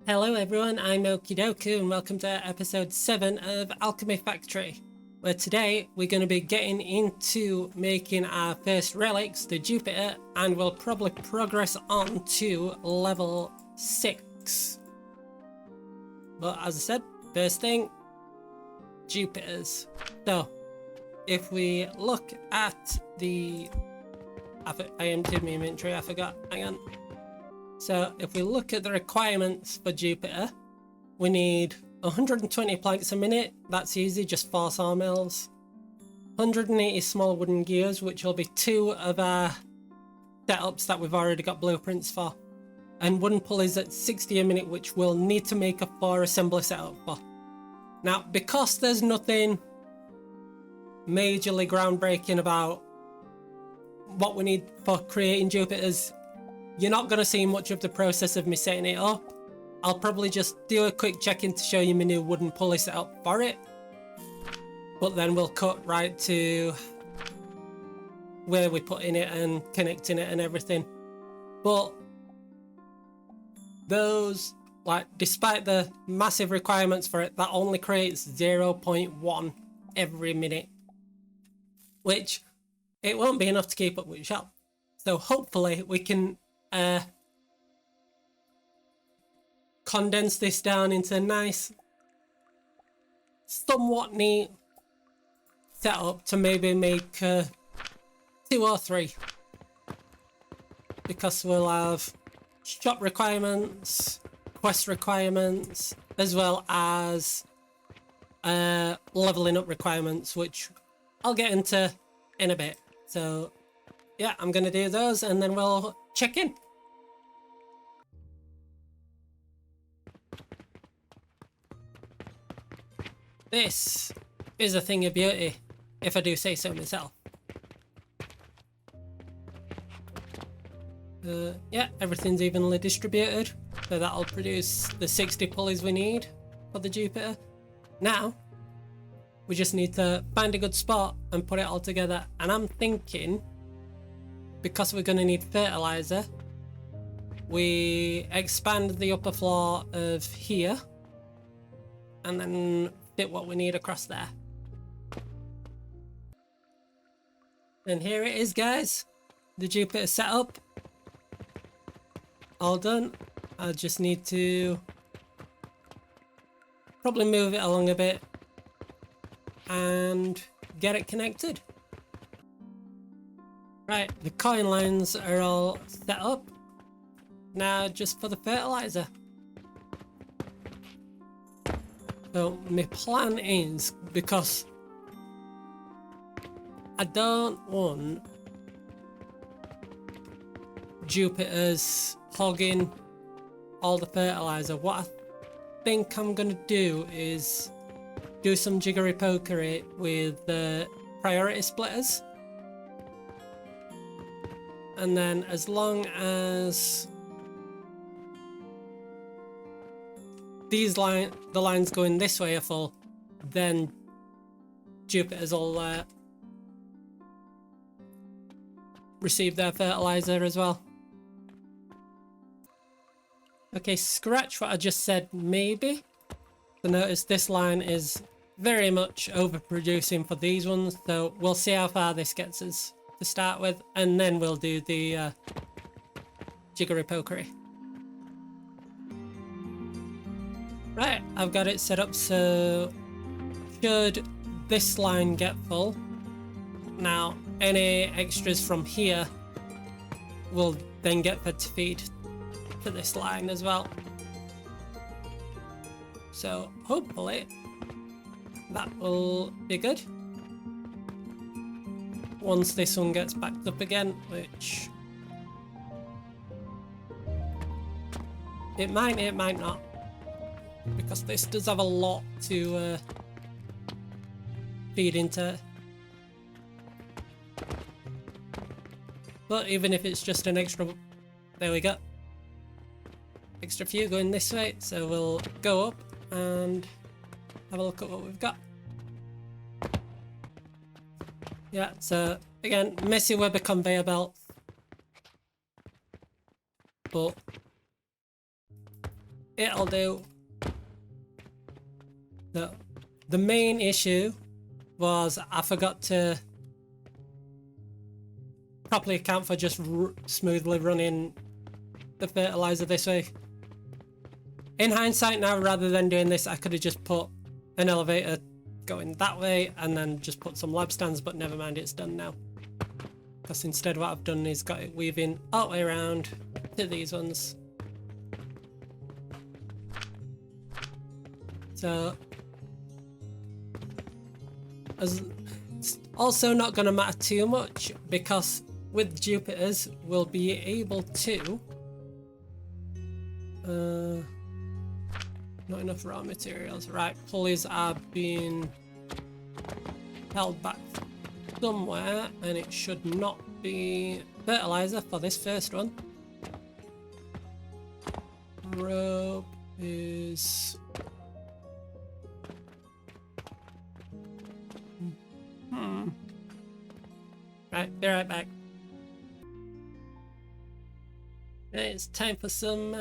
Hello everyone, I'm Okeedoku and welcome to episode 7 of AlchemyFactory, where today we're going to be getting into making our first relics, the Jupiter, and we'll probably progress on to level 6. But as I said, first thing, Jupiters. So, if we look at the... I emptied my inventory, I forgot, hang on. So if we look at the requirements for Jupiter, we need 120 planks a minute, that's easy, just 4 sawmills. 180 small wooden gears, which will be 2 of our setups that we've already got blueprints for. And wooden pulleys at 60 a minute, which we'll need to make a 4 assembly setup for. Now, because there's nothing majorly groundbreaking about what we need for creating Jupiters, you're not going to see much of the process of me setting it up. I'll probably just do a quick check-in to show you my new wooden pulley setup for it. But then we'll cut right to where we're putting it and connecting it and everything. But those, despite the massive requirements for it, that only creates 0.1 every minute. Which, it won't be enough to keep up with shop. So hopefully we can condense this down into a nice, somewhat neat setup to maybe make 2 or 3, because we'll have shop requirements, quest requirements, as well as leveling up requirements, which I'll get into in a bit. So yeah, I'm gonna do those and then we'll check in. This is a thing of beauty, if I do say so myself. Yeah, everything's evenly distributed, so that'll produce the 60 pulleys we need for the Jupiter. Now, we just need to find a good spot and put it all together, and I'm thinking, because we're going to need fertilizer, we expand the upper floor of here and then fit what we need across there. And here it is, guys, the Jupiter setup, all done. I just need to probably move it along a bit and get it connected. Right, the coin lines are all set up. Now just for the fertilizer. So my plan is, because I don't want Jupiters hogging all the fertilizer, what I think I'm gonna do is do some jiggery pokery with the priority splitters. And then as long as the lines going this way are full, then Jupiters will receive their fertilizer as well. Okay, scratch what I just said, maybe. So notice this line is very much overproducing for these ones, so we'll see how far this gets us to start with, and then we'll do the jiggery pokery. Right, I've got it set up, so should this line get full, now any extras from here will then get fed to feed to this line as well. So hopefully that will be good. Once this one gets backed up again, which it might not, because this does have a lot to feed into. But even if it's just an extra, there we go, extra few going this way, so we'll go up and have a look at what we've got. Yeah, so again, messy Weber conveyor belt, but it'll do. The main issue was I forgot to properly account for just smoothly running the fertilizer this way. In hindsight now, rather than doing this, I could have just put an elevator going that way and then just put some lab stands, but never mind, it's done now. Because instead what I've done is got it weaving all the way around to these ones. So it's also not going to matter too much, because with Jupiters we'll be able to not enough raw materials. Right, pulleys are being held back somewhere, and it should not be fertilizer for this first one. Rope is right, be right back. It's time for some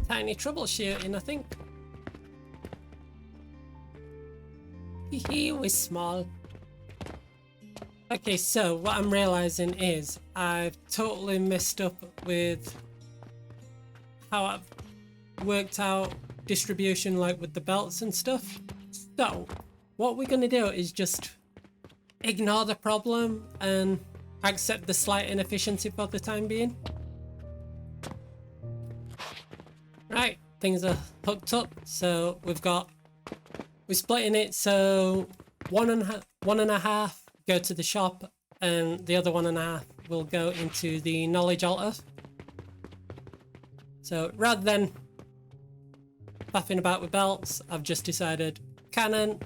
tiny troubleshooting, I think. Hee, we're small. Okay, so what I'm realizing is I've totally messed up with how I've worked out distribution, like with the belts and stuff. So what we're gonna do is just ignore the problem and accept the slight inefficiency for the time being. Right, things are hooked up, so we're splitting it, so one and a half go to the shop, and the other 1.5 will go into the knowledge altar. So rather than faffing about with belts, I've just decided cannon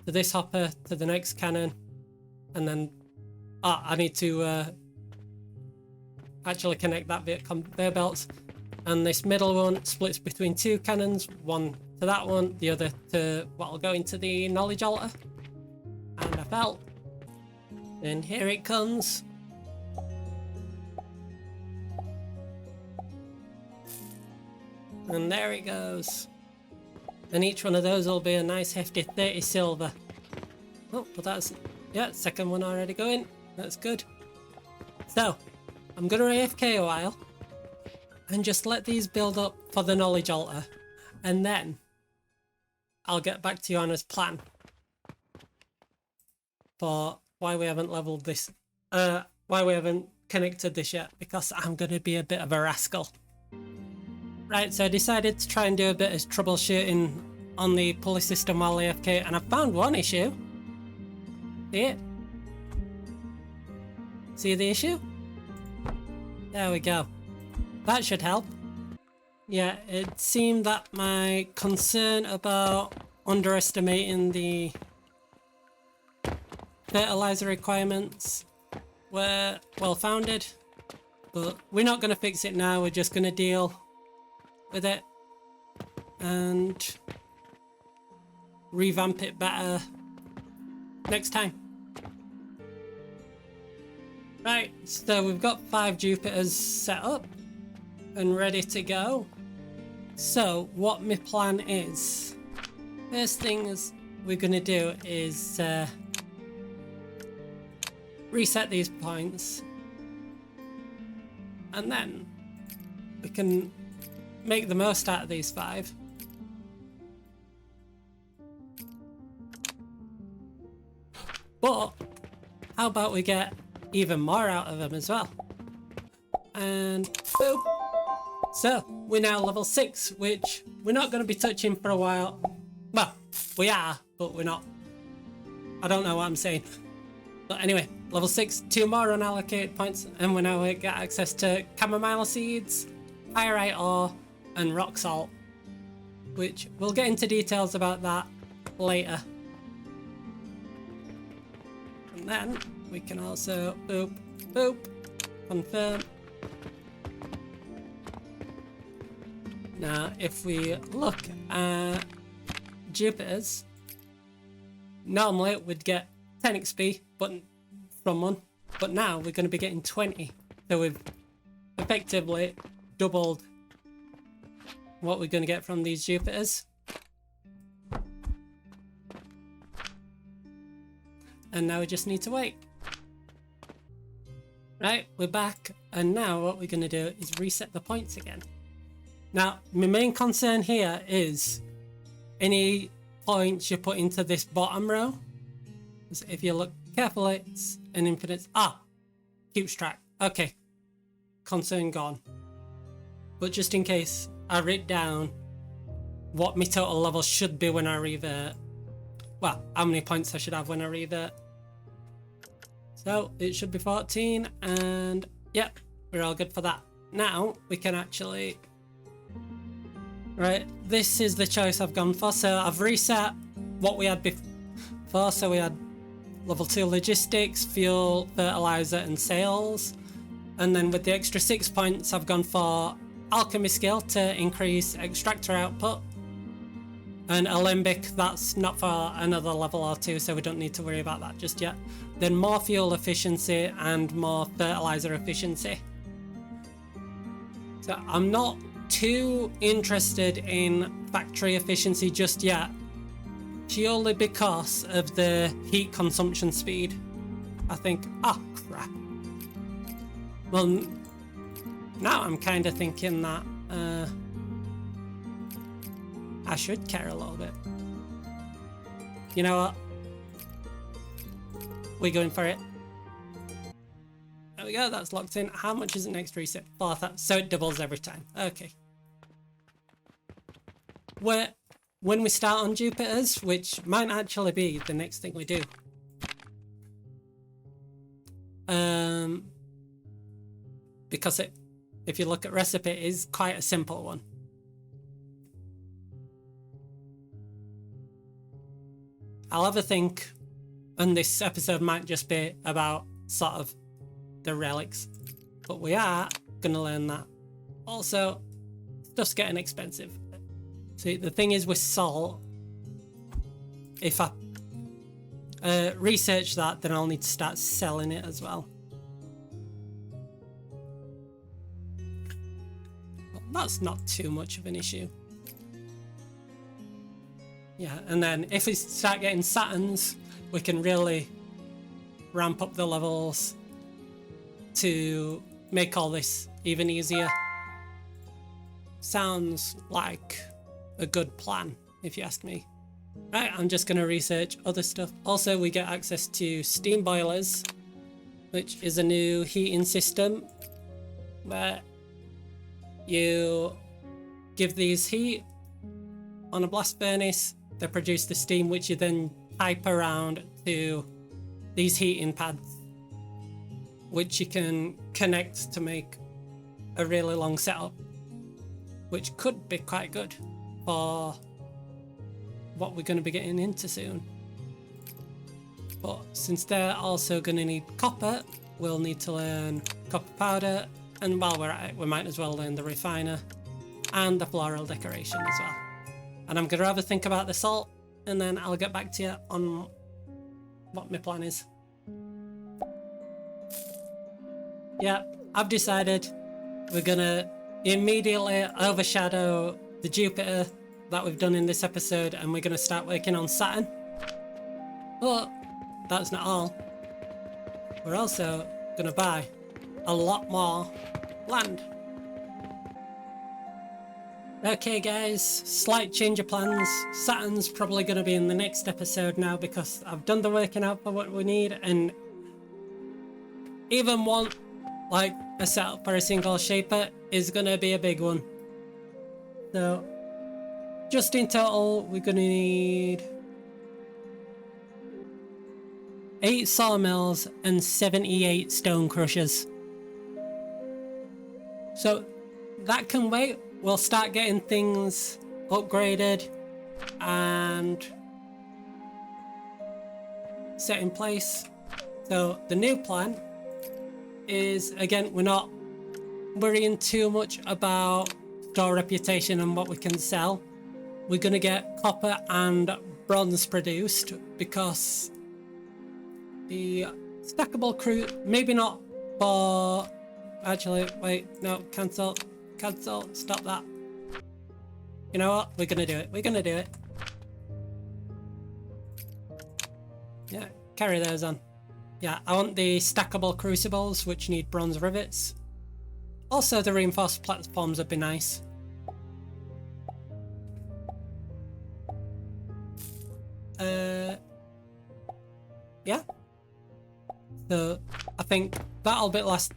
to this hopper to the next cannon, and then I need to actually connect that via conveyor belts, and this middle one splits between 2 cannons, one to that one, the other to what will go into the knowledge altar. And I fell, and here it comes. And there it goes. And each one of those will be a nice hefty 30 silver. Oh, but that's, yeah, second one already going. That's good. So, I'm gonna AFK a while and just let these build up for the knowledge altar, and then I'll get back to you on his plan for why we haven't leveled this, why we haven't connected this yet, because I'm gonna be a bit of a rascal. Right, so I decided to try and do a bit of troubleshooting on the pulley system while AFK, and I found one issue. See it? See the issue? There we go. That should help. Yeah, it seemed that my concern about underestimating the fertilizer requirements were well founded, but we're not going to fix it now. We're just going to deal with it and revamp it better next time. Right, so we've got 5 Jupiters set up and ready to go. So what my plan is, first things we're gonna do is reset these points, and then we can make the most out of these 5. But how about we get even more out of them as well? And boom. So we're now level 6, which we're not going to be touching for a while. Well, we are, but we're not. I don't know what I'm saying. But anyway, level 6, 2 more unallocated points, and we now get access to chamomile seeds, pyrite ore, and rock salt, which we'll get into details about that later. And then we can also boop, boop, confirm. Now, if we look at Jupiters, normally we'd get 10 XP from one, but now we're going to be getting 20. So we've effectively doubled what we're going to get from these Jupiters. And now we just need to wait. Right, we're back, and now what we're going to do is reset the points again. Now, my main concern here is any points you put into this bottom row. If you look carefully, it's an infinite... keeps track. Okay, concern gone. But just in case, I write down what my total level should be when I revert. Well, how many points I should have when I revert. So it should be 14, and yep, we're all good for that. Now we can actually... Right, this is the choice I've gone for. So I've reset what we had before. So we had level 2 logistics, fuel, fertilizer, and sales. And then with the extra 6 points, I've gone for alchemy skill to increase extractor output. And alembic, that's not for another level or 2, so we don't need to worry about that just yet. Then more fuel efficiency and more fertilizer efficiency. So I'm not too interested in factory efficiency just yet, purely because of the heat consumption speed. I think, crap. Well, now I'm kind of thinking that I should care a little bit. You know what? We're going for it. There we go, that's locked in. How much is it next reset? 4,000. So it doubles every time. Okay. When we start on Jupiters, which might actually be the next thing we do. Because if you look at recipe, it is quite a simple one. I'll have a think, and this episode might just be about sort of the relics, but we are going to learn that. Also, stuff's getting expensive. See, the thing is with salt, if I research that, then I'll need to start selling it as well. Well, that's not too much of an issue. Yeah, and then if we start getting Saturns, we can really ramp up the levels to make all this even easier. Sounds like a good plan, if you ask me. Right, I'm just going to research other stuff. Also, we get access to steam boilers, which is a new heating system where you give these heat on a blast furnace. They produce the steam, which you then pipe around to these heating pads, which you can connect to make a really long setup, which could be quite good for what we're going to be getting into soon. But since they're also going to need copper, we'll need to learn copper powder, and while we're at it, we might as well learn the refiner and the floral decoration as well. And I'm going to have a think about the salt, and then I'll get back to you on what my plan is. Yeah, I've decided we're going to immediately overshadow the Jupiter that we've done in this episode, and we're going to start working on Saturn. But that's not all. We're also going to buy a lot more land. Okay guys, slight change of plans. Saturn's probably going to be in the next episode now, because I've done the working out for what we need, and even one, like a setup for a single shaper, is going to be a big one. So, just in total, we're going to need 8 sawmills and 78 stone crushers. So, that can wait. We'll start getting things upgraded and set in place. So the new plan is, again, we're not worrying too much about store reputation and what we can sell. We're going to get copper and bronze produced, because the stackable crew, maybe not for... Actually, wait, no, cancel, stop that. You know what? We're gonna do it. We're gonna do it. Yeah, carry those on. Yeah, I want the stackable crucibles, which need bronze rivets. Also, the reinforced platforms would be nice. Yeah. So, I think that'll be last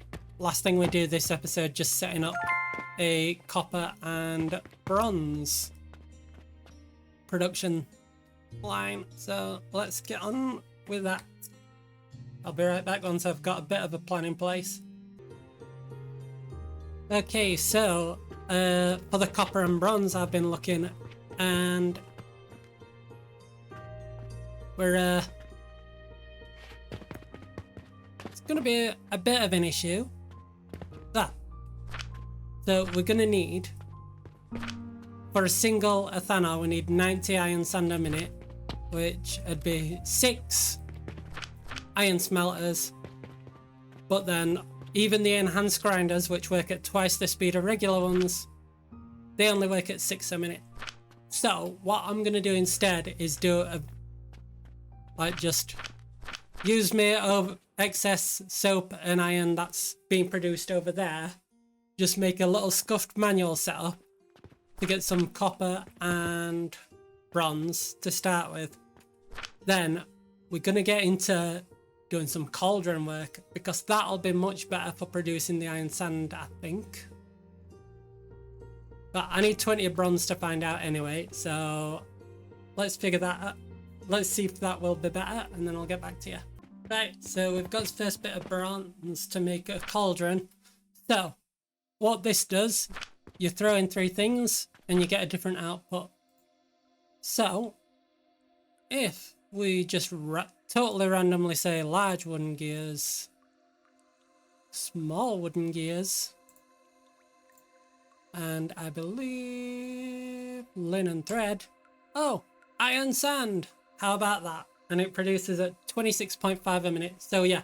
thing we do this episode, just setting up a copper and bronze production line. So, let's get on with that. I'll be right back once I've got a bit of a plan in place. Okay, so for the copper and bronze I've been looking, and we're it's gonna be a bit of an issue. So we're gonna need, for a single Athana, we need 90 iron sand a minute, which would be 6 iron smelters, but then even the enhanced grinders, which work at twice the speed of regular ones, they only work at 6 a minute. So what I'm gonna do instead is do just use me of excess soap and iron that's being produced over there, just make a little scuffed manual setup to get some copper and bronze to start with. Then we're gonna get into doing some cauldron work, because that'll be much better for producing the iron sand, I think. But I need 20 bronze to find out anyway, so let's figure that out. Let's see if that will be better, and then I'll get back to you. Right, so we've got the first bit of bronze to make a cauldron. So what this does, you throw in 3 things and you get a different output. So if we just totally randomly say large wooden gears, small wooden gears, and I believe linen thread. Oh, iron sand. How about that? And it produces at 26.5 a minute. So yeah,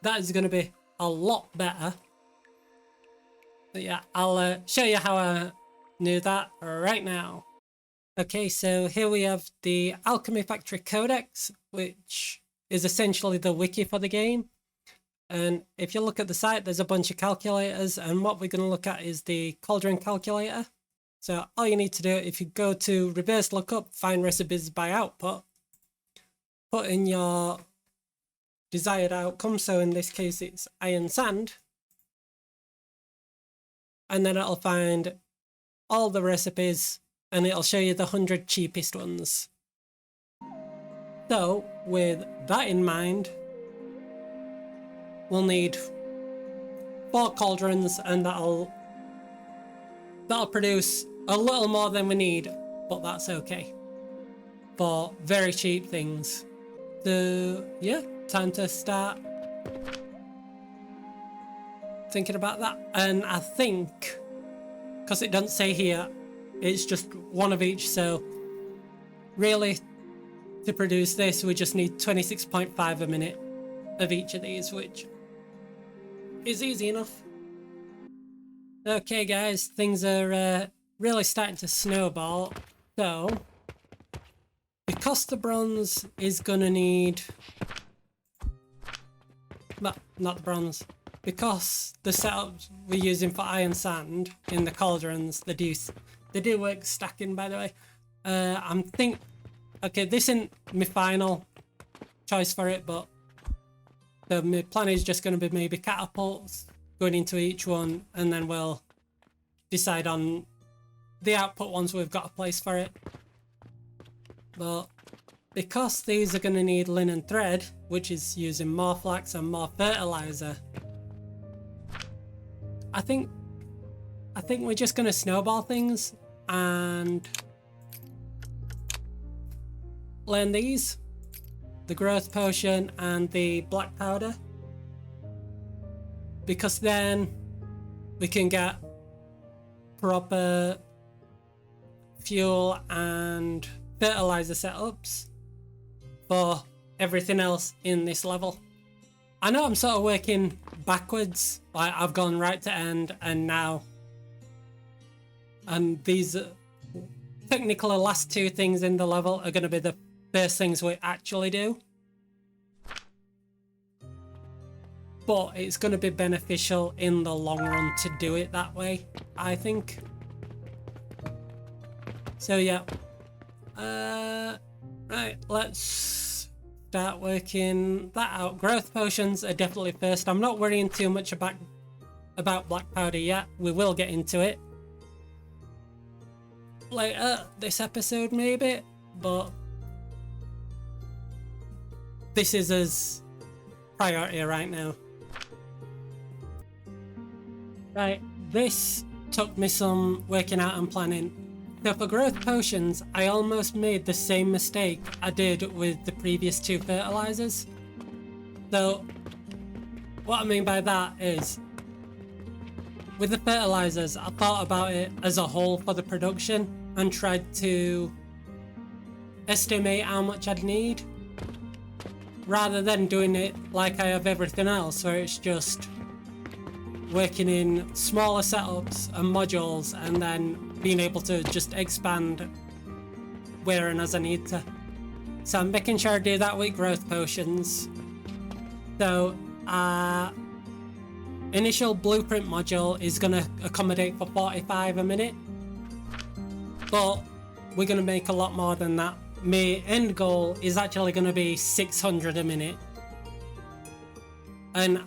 that is going to be a lot better. But yeah, I'll show you how I knew that right now. Okay, so here we have the AlchemyFactory Codex, which is essentially the wiki for the game. And if you look at the site, there's a bunch of calculators, and what we're going to look at is the cauldron calculator. So all you need to do, if you go to reverse lookup, find recipes by output, put in your desired outcome, so in this case it's iron sand, and then it'll find all the recipes and it'll show you the 100 cheapest ones. So with that in mind, we'll need 4 cauldrons, and that'll produce a little more than we need, but that's okay for very cheap things. So yeah, time to start thinking about that. And I think, because it doesn't say here, it's just one of each, so really to produce this we just need 26.5 a minute of each of these, which is easy enough. Okay guys, things are really starting to snowball. So because the bronze is gonna need, not the bronze, because the setups we're using for iron sand in the cauldrons, they do work stacking, by the way. Okay, this isn't my final choice for it, but my plan is just going to be maybe catapults going into each one, and then we'll decide on the output once we've got a place for it. But because these are going to need linen thread, which is using more flax and more fertilizer, I think we're just going to snowball things and learn these, the growth potion and the black powder, because then we can get proper fuel and fertilizer setups for everything else in this level. I know I'm sort of working backwards, like I've gone right to end and now, and these technically the last two things in the level are going to be the first things we actually do. But it's going to be beneficial in the long run to do it that way, I think. So yeah. Right, let's start working that out. Growth potions are definitely first. I'm not worrying too much about black powder yet. We will get into it later this episode maybe, but this is as priority right now. Right, this took me some working out and planning. So for growth potions, I almost made the same mistake I did with the previous two fertilizers. So what I mean by that is, with the fertilizers, I thought about it as a whole for the production and tried to estimate how much I'd need, rather than doing it like I have everything else, where it's just working in smaller setups and modules and then being able to just expand where and as I need to. So I'm making sure I do that with growth potions. So initial blueprint module is going to accommodate for 45 a minute, but we're going to make a lot more than that. My end goal is actually going to be 600 a minute. And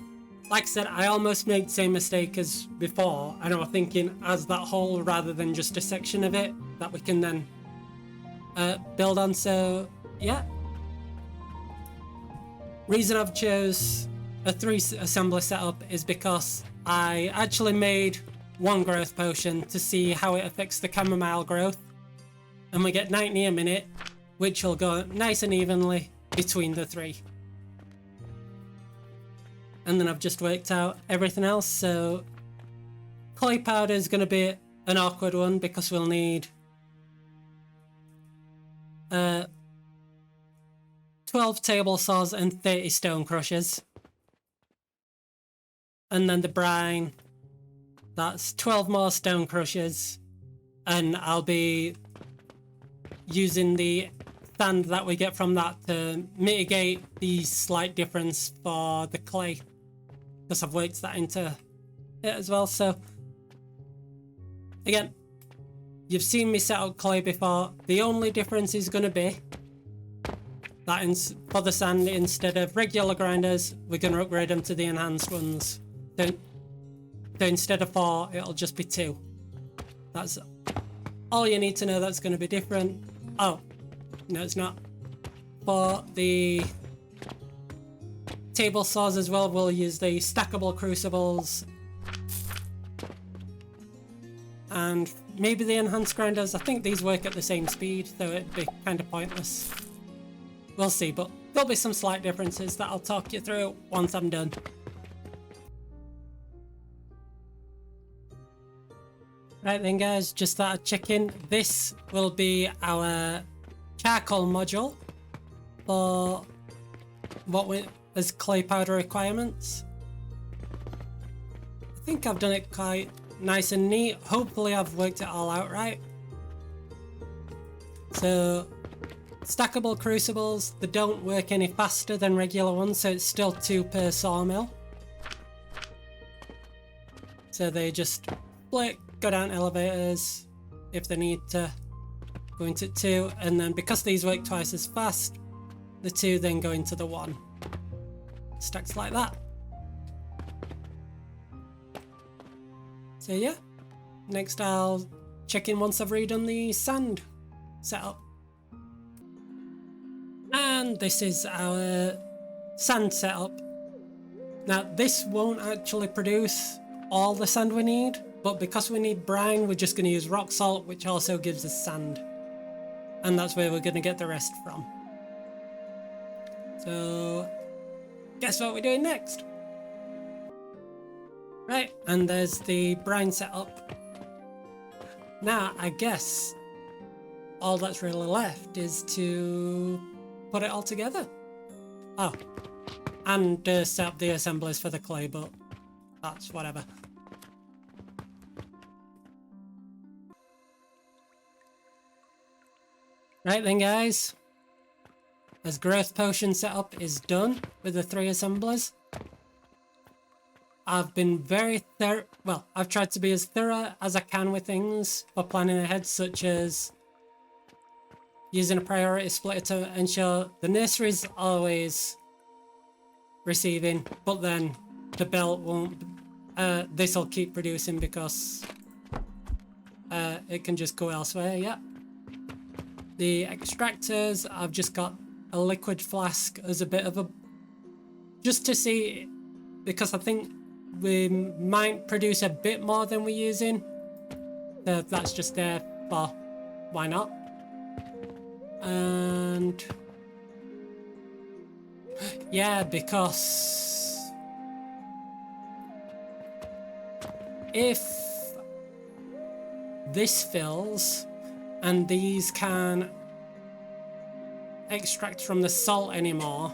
like I said, I almost made the same mistake as before, and I was thinking as that whole rather than just a section of it that we can then build on. So yeah, reason I've chose a 3 assembly setup is because I actually made one growth potion to see how it affects the chamomile growth, and we get 90 a minute, which will go nice and evenly between the 3. And then I've just worked out everything else. So clay powder is going to be an awkward one because we'll need 12 table saws and 30 stone crushers. And then the brine, that's 12 more stone crushers, and I'll be using the sand that we get from that to mitigate the slight difference for the clay, because I've worked that into it as well. So again, you've seen me set up clay before. The only difference is going to be that for the sand, instead of regular grinders, we're going to upgrade them to the enhanced ones. So instead of 4, it'll just be 2. That's all you need to know that's going to be different. Oh, no, it's not. For the table saws as well, we'll use the stackable crucibles. And maybe the enhanced grinders. I think these work at the same speed, so it'd be kind of pointless. We'll see, but there'll be some slight differences that I'll talk you through once I'm done. Right then guys, just thought I'd check in. This will be our charcoal module for what we as clay powder requirements. I think I've done it quite nice and neat. Hopefully I've worked it all out right. So stackable crucibles, they don't work any faster than regular ones, so it's still 2 per sawmill. So they just split, go down elevators if they need to, go into 2, and then because these work twice as fast, the 2 then go into the 1. Stacks like that. So yeah, next I'll check in once I've redone the sand setup. And this is our sand setup. Now this won't actually produce all the sand we need, but because we need brine, we're just going to use rock salt, which also gives us sand. And that's where we're going to get the rest from. So guess what we're doing next? Right, and there's the brine setup. Now I guess all that's really left is to put it all together. Oh, and set up the assemblies for the clay, but that's whatever. Right then, guys. As growth potion setup is done with the 3 assemblers, I've been very well, I've tried to be as thorough as I can with things for planning ahead, such as using a priority splitter to ensure the nursery's always receiving, but then the belt won't. This will keep producing because it can just go elsewhere. Yeah. The extractors, I've just got a liquid flask as a bit of a, just to see, because I think we might produce a bit more than we're using. So that's just there for why not. And yeah, because if this fills and these can't extract from the salt anymore,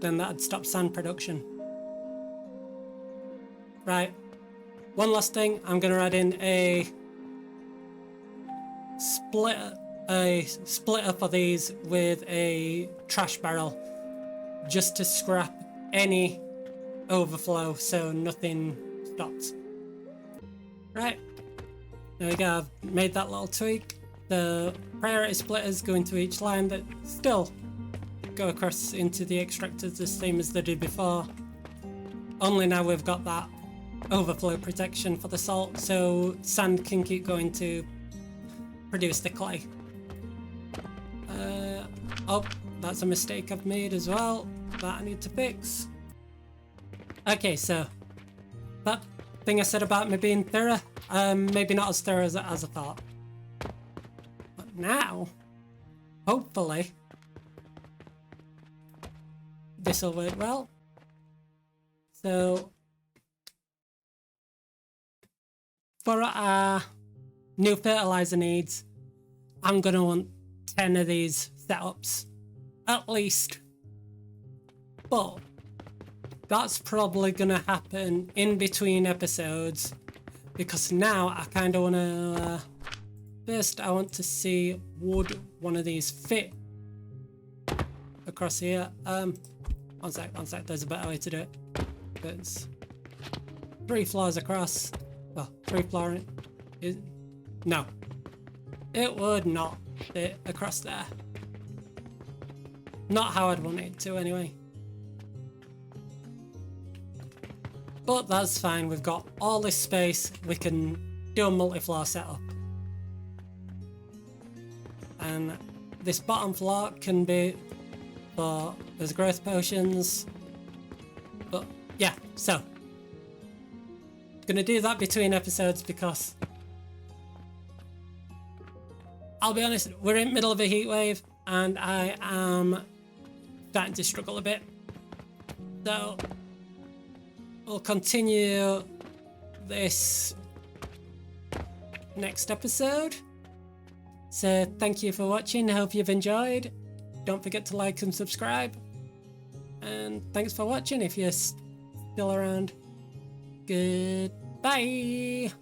then that'd stop sand production. Right, one last thing, I'm gonna add in a splitter for these with a trash barrel, just to scrap any overflow so nothing stops. Right, there we go, I've made that little tweak. The priority splitters go into each line that still go across into the extractors the same as they did before. Only now we've got that overflow protection for the salt, so sand can keep going to produce the clay. Oh, that's a mistake I've made as well that I need to fix. Okay, so that thing I said about me being thorough, maybe not as thorough as I thought. But now, hopefully, this will work well. So for our new fertilizer needs, I'm gonna want 10 of these setups at least, but that's probably gonna happen in between episodes, because now I kind of want to first I want to see would one of these fit across here. One sec, there's a better way to do it. It's 3 floors across. Well, 3 floors. No, it would not fit across there. Not how I'd want it to anyway. But that's fine, we've got all this space, we can do a multi-floor setup. And this bottom floor can be for there's growth potions. But yeah, so gonna do that between episodes because I'll be honest, we're in the middle of a heat wave and I am starting to struggle a bit. So we'll continue this next episode. So thank you for watching, I hope you've enjoyed. Don't forget to like and subscribe. And thanks for watching if you're still around. Goodbye.